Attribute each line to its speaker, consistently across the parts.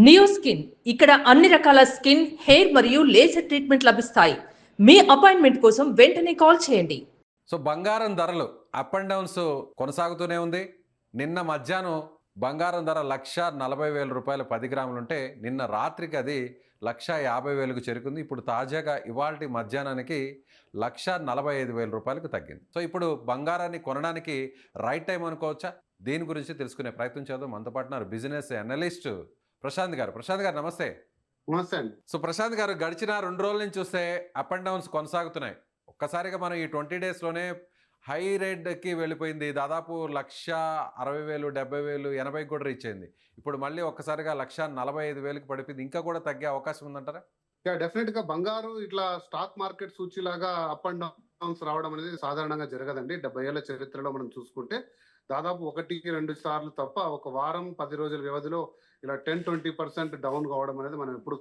Speaker 1: Neo skin ఇక్కడ అన్ని రకాల స్కిన్, హెయిర్ మరియు లేజర్ ట్రీట్మెంట్ లభిస్తాయి. మీ అపాయింట్మెంట్ కోసం వెంటనే కాల్ చేయండి.
Speaker 2: సో బంగారం ధరలు అప్ అండ్ డౌన్స్ కొనసాగుతూనే ఉంది. నిన్న మధ్యాహ్నం బంగారం ధర 1,40,000 రూపాయలు 10 గ్రాములు ఉంటే నిన్న రాత్రికి అది 1,50,000కు చేరుకుంది. ఇప్పుడు తాజాగా ఇవాల్టి మధ్యాహ్నానికి 1,45,000 రూపాయలకు తగ్గింది. సో ఇప్పుడు బంగారాన్ని కొనడానికి రైట్ టైం అనుకోవచ్చా? దీని గురించి తెలుసుకునే ప్రయత్నం చేద్దాం. మనతో పాటు బిజినెస్ అనలిస్ట్ ప్రశాంత్ గారు. ప్రశాంత్ గారు నమస్తే.
Speaker 3: నమస్తే అండి.
Speaker 2: సో ప్రశాంత్ గారు, గడిచిన 2 రోజుల నుంచి చూస్తే అప్ అండ్ డౌన్స్ కొనసాగుతున్నాయి. ఒక్కసారిగా మనం ఈ 20 డేస్లోనే హై రేట్కి వెళ్ళిపోయింది. దాదాపు 1,60,000, 70,000, 80 కూడా రీచ్ అయింది. ఇప్పుడు మళ్ళీ ఒక్కసారిగా 1,45,000కి పడిపోయింది. ఇంకా కూడా తగ్గే అవకాశం ఉందంటారా?
Speaker 3: డెఫినెట్ గా బంగారు ఇట్లా స్టాక్ మార్కెట్ సూచీలాగా అప్ అండ్ డౌన్స్ రావడం అనేది సాధారణంగా జరగదండి. 70 ఏళ్ల చరిత్రలో మనం చూసుకుంటే దాదాపు 1-2 సార్లు తప్ప ఒక వారం 10 రోజుల వ్యవధిలో ఇలా 10-20% డౌన్ కావడం అనేది మనం ఎప్పుడు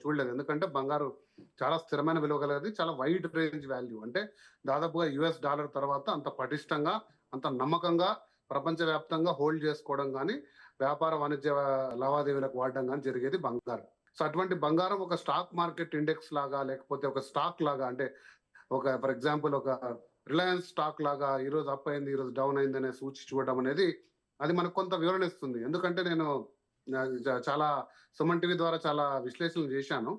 Speaker 3: చూడలేదు. ఎందుకంటే బంగారు చాలా స్థిరమైన విలువ కలిగేది, చాలా వైడ్ రేంజ్ వాల్యూ. అంటే దాదాపుగా US డాలర్ తర్వాత అంత పటిష్టంగా, అంత నమ్మకంగా ప్రపంచవ్యాప్తంగా హోల్డ్ చేసుకోవడం కానీ, వ్యాపార వాణిజ్య లావాదేవీలకు వాడడం కానీ జరిగేది బంగారం. సో అటువంటి బంగారం ఒక స్టాక్ మార్కెట్ ఇండెక్స్ లాగా, లేకపోతే ఒక స్టాక్ లాగా, అంటే ఒక ఫర్ ఎగ్జాంపుల్ ఒక రిలయన్స్ స్టాక్ లాగా ఈ రోజు అప్ అయింది, ఈ రోజు డౌన్ అయింది అనే సూచి చూడడం అనేది అది మనకు కొంత వివరణ ఇస్తుంది. ఎందుకంటే నేను చాలా సుమన్ టీవీ ద్వారా చాలా విశ్లేషణలు చేశాను.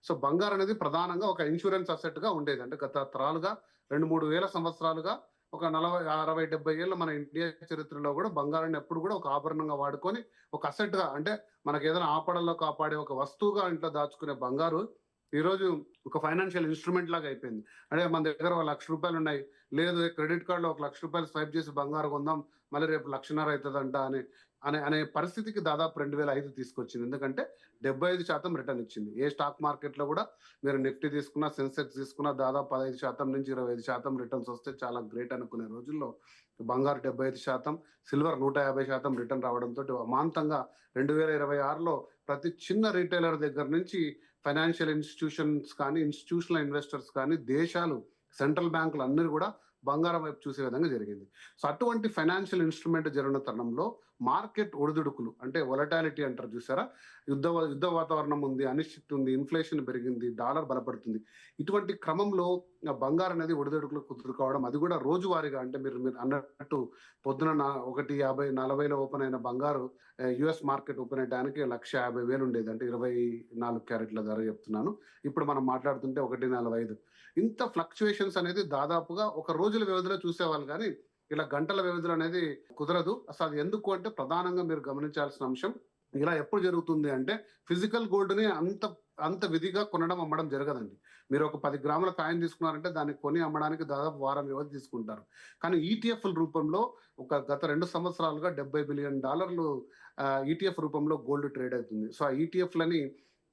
Speaker 3: సో బంగారం అనేది ప్రధానంగా ఒక ఇన్సూరెన్స్ అసెట్ గా ఉండేది. అంటే గత తరాలుగా 2-3 వేల సంవత్సరాలుగా ఒక 40, 60, 70 ఏళ్ళ మన ఇండియా చరిత్రలో కూడా బంగారాన్ని ఎప్పుడు కూడా ఒక ఆభరణంగా వాడుకొని ఒక అసెట్ గా, అంటే మనకి ఏదైనా ఆపడల్లో కాపాడే ఒక వస్తువుగా ఇంట్లో దాచుకునే బంగారు ఈ రోజు ఒక ఫైనాన్షియల్ ఇన్స్ట్రుమెంట్ లాగా అయిపోయింది. అంటే మన దగ్గర ₹1,00,000 ఉన్నాయి, లేదు క్రెడిట్ కార్డులో ₹1,00,000 స్వైప్ చేసి బంగారు కొందాం, మళ్ళీ రేపు 1,50,000 అవుతుందంట అనే పరిస్థితికి దాదాపు 2005 తీసుకొచ్చింది. ఎందుకంటే 75% రిటర్న్ ఇచ్చింది. ఏ స్టాక్ మార్కెట్ లో కూడా మీరు నిఫ్టీ తీసుకున్నా, సెన్సెక్స్ తీసుకున్నా దాదాపు 15% నుంచి 25% రిటర్న్స్ వస్తే చాలా గ్రేట్ అనుకునే రోజుల్లో బంగారు 75%, సిల్వర్ 150% రిటర్న్ రావడంతో అమాంతంగా 2026లో ప్రతి చిన్న రీటైలర్ దగ్గర నుంచి ఫైనాన్షియల్ ఇన్స్టిట్యూషన్స్ కానీ, ఇన్స్టిట్యూషనల్ ఇన్వెస్టర్స్ కానీ, దేశాలు, సెంట్రల్ బ్యాంకులు అందరూ కూడా బంగారం వైపు చూసే విధంగా జరిగింది. సో అటువంటి ఫైనాన్షియల్ ఇన్స్ట్రుమెంట్ జరిగిన తరుణంలో మార్కెట్ ఒడిదుడుకులు, అంటే వొలటాలిటీ అంటారు చూసారా, యుద్ధ వాతావరణం ఉంది, అనిశ్చితి ఉంది, ఇన్ఫ్లేషన్ పెరిగింది, డాలర్ బలపడుతుంది. ఇటువంటి క్రమంలో బంగారం అనేది ఒడిదుడుకులు కుదురుకోవడం, అది కూడా రోజువారీగా, అంటే మీరు అన్నట్టు పొద్దున 150, 40లో ఓపెన్ అయిన బంగారు US మార్కెట్ ఓపెన్ అయ్యడానికి 1,50,000 ఉండేది. అంటే 24 క్యారెట్ల ధర చెప్తున్నాను. ఇప్పుడు మనం మాట్లాడుతుంటే 1,45. ఇంత ఫ్లక్చుయేషన్స్ అనేది దాదాపుగా ఒక రోజుల వ్యవధిలో చూసేవాళ్ళు, కానీ ఇలా గంటల వ్యవధిలో అనేది కుదరదు. అసలు అది ఎందుకు అంటే ప్రధానంగా మీరు గమనించాల్సిన అంశం, ఇలా ఎప్పుడు జరుగుతుంది అంటే ఫిజికల్ గోల్డ్ ని అంత విధిగా కొనడం అమ్మడం జరగదండి. మీరు ఒక 10 గ్రాముల కాయిన్ తీసుకున్నారంటే దాన్ని కొని అమ్మడానికి దాదాపు వారం వ్యవధి తీసుకుంటారు. కానీ ఈటీఎఫ్ల రూపంలో గత 2 సంవత్సరాలుగా $70 బిలియన్ ఈటీఎఫ్ రూపంలో గోల్డ్ ట్రేడ్ అవుతుంది. సో ఆ ఈటీఎఫ్లని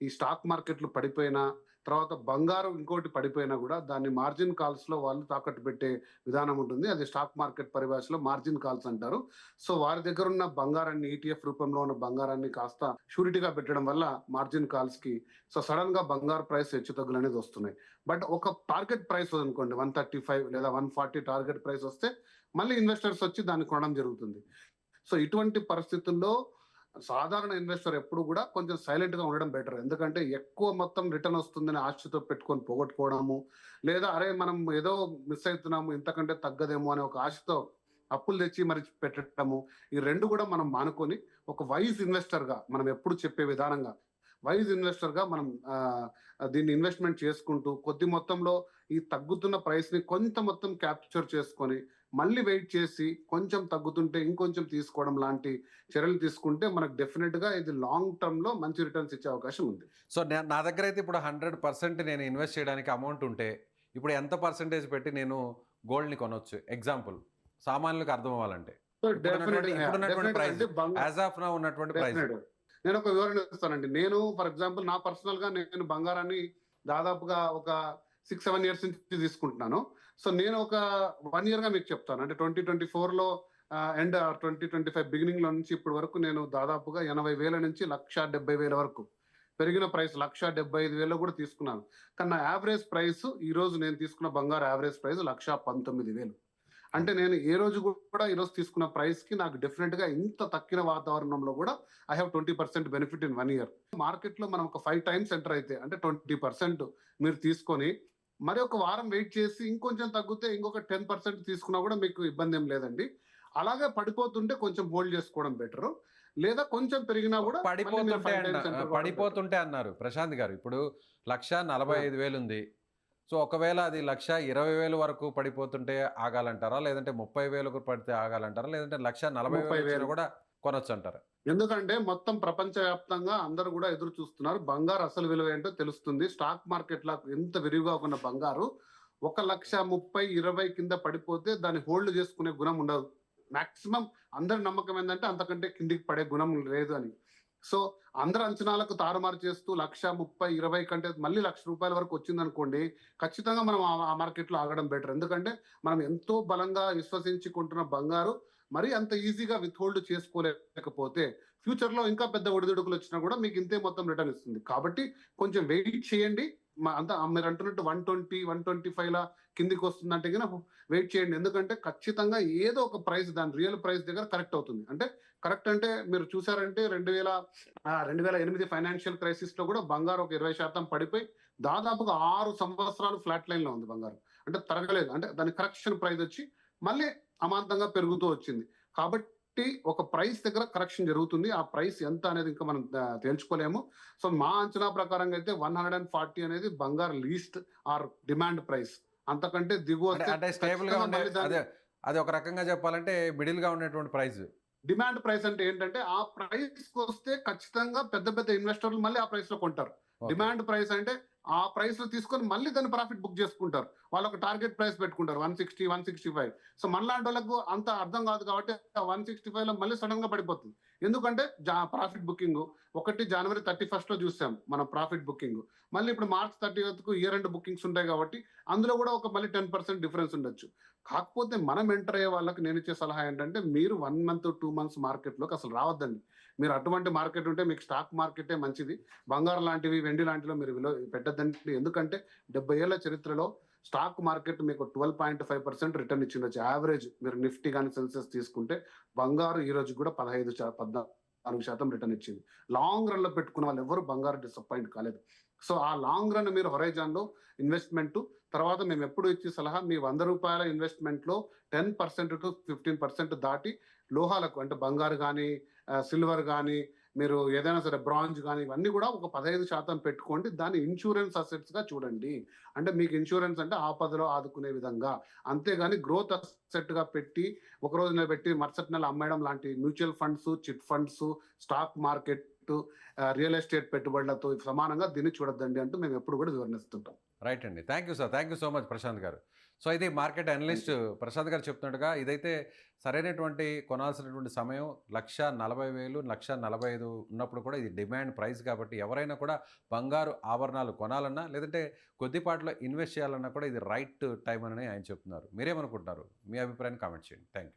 Speaker 3: ఈ స్టాక్ మార్కెట్లు పడిపోయినా, తర్వాత బంగారం ఇంకోటి పడిపోయినా కూడా దాన్ని మార్జిన్ కాల్స్ లో వాళ్ళు తాకట్టు పెట్టే విధానం ఉంటుంది. అది స్టాక్ మార్కెట్ పరిభాషలో మార్జిన్ కాల్స్ అంటారు. సో వారి దగ్గర ఉన్న బంగారాన్ని, ఈటీఎఫ్ రూపంలో ఉన్న బంగారాన్ని కాస్త షూరిటీగా పెట్టడం వల్ల మార్జిన్ కాల్స్ కి సో సడన్ గా బంగారు ప్రైస్ హెచ్చుతగ్గులు అనేది వస్తున్నాయి. బట్ ఒక టార్గెట్ ప్రైస్ అనుకోండి 135 లేదా 140 టార్గెట్ ప్రైస్ వస్తే మళ్ళీ ఇన్వెస్టర్స్ వచ్చి దాన్ని కొనడం జరుగుతుంది. సో ఇటువంటి పరిస్థితుల్లో సాధారణ ఇన్వెస్టర్ ఎప్పుడు కూడా కొంచెం సైలెంట్ గా ఉండడం బెటర్. ఎందుకంటే ఎక్కువ మొత్తం రిటర్న్ వస్తుందని ఆశతో పెట్టుకొని పోగొట్టుకోవడము, లేదా అరే మనం ఏదో మిస్ అవుతున్నాము, ఇంతకంటే తగ్గదేమో అనే ఒక ఆశతో అప్పులు తెచ్చి మరి పెట్టడము, ఈ రెండు కూడా మనం మానుకొని ఒక వైజ్ ఇన్వెస్టర్ గా, మనం ఎప్పుడు చెప్పే విధానంగా వైజ్ ఇన్వెస్టర్ గా మనం దీన్ని ఇన్వెస్ట్మెంట్ చేసుకుంటూ కొద్ది మొత్తంలో ఈ తగ్గుతున్న ప్రైస్ ని కొంత మొత్తం క్యాప్చర్ చేసుకొని మళ్ళీ వెయిట్ చేసి కొంచెం తగ్గుతుంటే ఇంకొంచెం తీసుకోవడం లాంటి చర్యలు తీసుకుంటే మనకు డెఫినెట్ గా ఇది లాంగ్ టర్మ్ లో మంచి రిటర్న్స్ ఇచ్చే అవకాశం ఉంది.
Speaker 2: సో నా దగ్గర అయితే ఇప్పుడు 100% నేను ఇన్వెస్ట్ చేయడానికి అమౌంట్ ఉంటే ఇప్పుడు ఎంత పర్సెంటేజ్ పెట్టి నేను గోల్డ్ని కొనొచ్చు? ఎగ్జాంపుల్ సామాన్యులకు అర్థం అవ్వాలంటే
Speaker 3: నేను ఒక వివరణ ఇస్తానండి. నేను ఫర్ ఎగ్జాంపుల్ నా పర్సనల్ గా నేను బంగారాన్ని దాదాపుగా ఒక 6-7 ఇయర్స్ నుంచి తీసుకుంటున్నాను. సో నేను ఒక 1 year గా మీకు చెప్తాను. అంటే 2024లో అండ్ 2025 బిగినింగ్ లో నుంచి ఇప్పటి వరకు నేను దాదాపుగా 80,000 నుంచి 1,70,000 వరకు పెరిగిన ప్రైస్ 1,75,000 కూడా తీసుకున్నాను. కానీ నా యావరేజ్ ప్రైస్ ఈ రోజు నేను తీసుకున్న బంగారు యావరేజ్ ప్రైస్ 1,19,000. అంటే నేను ఏ రోజు కూడా ఈ రోజు తీసుకున్న ప్రైస్ కి నాకు డెఫినెట్ గా ఇంత తక్కిన వాతావరణంలో కూడా I have 20% benefit in 1 year. Market లో మనం ఒక 5 టైమ్స్ ఎంటర్ అయితే అంటే 20% మీరు తీసుకొని మరి ఒక వారం వెయిట్ చేసి ఇంకొంచెం తగ్గితే ఇంకొక 10% తీసుకున్నా కూడా మీకు ఇబ్బంది ఏం లేదండి. అలాగే పడిపోతుంటే కొంచెం హోల్డ్ చేసుకోవడం బెటర్. లేదా కొంచెం పెరిగినా కూడా మళ్ళీ మీరు
Speaker 2: పడిపోతుంటే
Speaker 3: 5 టైమ్స్ ఎంటర్ కావడం better.
Speaker 2: పడిపోతుంటే అన్నారు ప్రశాంత్ గారు. ఇప్పుడు 1,45,000 ఉంది. సో ఒకవేళ అది 1,20,000 వరకు పడిపోతుంటే ఆగాలంటారా? లేదంటే 30,000కు పడితే ఆగాలంటారా? లేదంటే 1,40,000 వచ్చినా
Speaker 3: 30,000.
Speaker 2: కూడా కొనొచ్చు అంటారా?
Speaker 3: ఎందుకంటే మొత్తం ప్రపంచవ్యాప్తంగా అందరూ కూడా ఎదురు చూస్తున్నారు. బంగారు అసలు విలువ ఏంటో తెలుస్తుంది. స్టాక్ మార్కెట్ లా ఎంత విరివిగా ఉన్న బంగారు 1,30,000, 20 కింద పడిపోతే దాన్ని హోల్డ్ చేసుకునే గుణం ఉండదు. మాక్సిమం అందరి నమ్మకం ఏంటంటే అంతకంటే కిందికి పడే గుణం లేదు అని. సో అందరి అంచనాలకు తారుమారు చేస్తూ 1,30,000, 20 కంటే మళ్ళీ ₹1,00,000 వరకు వచ్చిందనుకోండి, ఖచ్చితంగా మనం ఆ మార్కెట్లో ఆగడం బెటర్. ఎందుకంటే మనం ఎంతో బలంగా విశ్వసించి కొంటున్న బంగారు మరి అంత ఈజీగా విత్‌హోల్డ్ చేసుకోలేకపోతే ఫ్యూచర్‌లో ఇంకా పెద్ద ఒడిదుడుకులు వచ్చినా కూడా మీకు ఇంతే మొత్తం రిటర్న్ ఇస్తుంది. కాబట్టి కొంచెం వెయిట్ చేయండి. అంతా మీరు అంటున్నట్టు 120, 125ల కిందికి వస్తుందంటే గనుక వెయిట్ చేయండి. ఎందుకంటే ఖచ్చితంగా ఏదో ఒక ప్రైస్ దాని రియల్ ప్రైస్ దగ్గర కరెక్ట్ అవుతుంది. అంటే కరెక్ట్ అంటే మీరు చూసారంటే 2008 ఫైనాన్షియల్ క్రైసిస్‌లో కూడా బంగారం ఒక 20% పడిపోయి దాదాపుగా 6 సంవత్సరాలు ఫ్లాట్ లైన్‌లో ఉంది బంగారం. అంటే తరగలేదు. అంటే దాని కరెక్షన్ ప్రైస్ వచ్చి మళ్ళీ అమాంతంగా పెరుగుతూ వచ్చింది. కాబట్టి ఒక ప్రైస్ దగ్గర కరెక్షన్ జరుగుతుంది. ఆ ప్రైస్ ఎంత అనేది ఇంకా మనం తేల్చుకోలేము. సో మా అంచనా ప్రకారంగా అయితే 140 అనేది బంగారు లీస్ట్ ఆర్ డిమాండ్ ప్రైస్. అంతకంటే దిగువ
Speaker 2: అంటే
Speaker 3: వస్తే
Speaker 2: అంటే స్టేబుల్‌గా
Speaker 3: ఖచ్చితంగా
Speaker 2: ఉండే
Speaker 3: మళ్ళీ దాన్ని
Speaker 2: అదే అది ఒక రకంగా చెప్పాలంటే మిడిల్‌గా ఉండేటువంటి ప్రైస్.
Speaker 3: డిమాండ్ ప్రైస్ అంటే ఏంటంటే ఆ ప్రైస్‌కి వస్తే ఖచ్చితంగా పెద్ద పెద్ద ఇన్వెస్టర్లు మళ్ళీ ఆ ప్రైస్‌లో కొంటారు.
Speaker 2: ఓకే.
Speaker 3: డిమాండ్ ప్రైస్ అంటే ఆ ప్రైస్‌లో తీసుకొని మళ్ళీ దాన్ని ప్రాఫిట్ బుక్ చేసుకుంటారు. వాళ్ళొక టార్గెట్ ప్రైస్ పెట్టుకుంటారు. 160, 165. సో మనలాంటోళ్ళకు అంత అర్థం కాదు కాబట్టి ఆ 165లో మళ్ళీ సడెన్‌గా పడిపోతుంది. ఎందుకంటే ప్రాఫిట్ బుకింగు ఒకటి జనవరి 31 చూసాం మనం ప్రాఫిట్ బుకింగ్. మళ్ళీ ఇప్పుడు మార్చ్ 30కు ఇయర్ ఎండ్ బుకింగ్స్ ఉంటాయి కాబట్టి అందులో కూడా ఒక మళ్ళీ 10% డిఫరెన్స్ ఉండొచ్చు. కాకపోతే మనం ఎంటర్ అయ్యే వాళ్ళకి నేనిచ్చే సలహా ఏంటంటే మీరు 1 మంత్, 2 మంత్స్ మార్కెట్‌లోకి అసలు రావద్దండి. మీరు అటువంటి మార్కెట్ ఉంటే మీకు స్టాక్ మార్కెటే మంచిది. బంగారం లాంటివి, వెండి లాంటిలో మీరు విలువ పెట్టొద్దండి. ఎందుకంటే 70 ఏళ్ల చరిత్రలో స్టాక్ మార్కెట్ మీకు 12.5% రిటర్న్ ఇచ్చిండొచ్చు. యావరేజ్ మీరు నిఫ్టీ గాని, సెన్సెక్స్ తీసుకుంటే బంగారు ఈ రోజు కూడా 14% రిటర్న్ ఇచ్చింది. లాంగ్ రన్‌లో పెట్టుకున్న వాళ్ళు ఎవరు బంగారు డిసప్పాయింట్ కాలేదు. సో ఆ లాంగ్ రన్ మీరు హొరైజాన్‌లో ఇన్వెస్ట్‌మెంట్ తర్వాత మేము ఎప్పుడు ఇచ్చే సలహా మీ ₹100 ఇన్వెస్ట్‌మెంట్‌లో 10% to 15% దాటి లోహాలకు అంటే బంగారు గాని, సిల్వర్ గాని, మీరు ఏదైనా సరే బ్రాంజ్ గాని ఇవన్నీ కూడా ఒక 15% పెట్టుకోండి. దాన్ని ఇన్స్యూరెన్స్ అసెట్స్‌గా చూడండి. అంటే మీకు ఇన్స్యూరెన్స్ అంటే ఆపదలో ఆదుకునే విధంగా. అంతేగాని గ్రోత్ అసెట్‌గా పెట్టి ఒక రోజున పెట్టి మరుసటి నెల అమ్మేయడం లాంటి mutual funds, chit funds, stock market, real estate పెట్టుబడులతో సమానంగా దీన్ని చూడొద్దండి అంటూ మేము ఎప్పుడు కూడా వివరిస్తుంటాం.
Speaker 2: రైట్ అండి. Thank you sir. Thank you so much Prashant గారు. సో ఇది market
Speaker 3: thank
Speaker 2: analyst
Speaker 3: you.
Speaker 2: Prashant గారు చెప్తున్నట్టుగా ఇదైతే సరైనటువంటి కొనాల్సినటువంటి సమయం 1,40,000, 1,45,000 ఉన్నప్పుడు కూడా ఇది డిమాండ్ ప్రైస్ కాబట్టి ఎవరైనా కూడా బంగారు ఆభరణాలు కొనాలన్నా లేదంటే కొద్దిపాట్లో ఇన్వెస్ట్ చేయాలన్నా కూడా ఇది రైట్ టైం అని ఆయన చెప్తున్నారు. మీరేమనుకుంటున్నారు? మీ అభిప్రాయాన్ని కామెంట్ చేయండి. Thank you.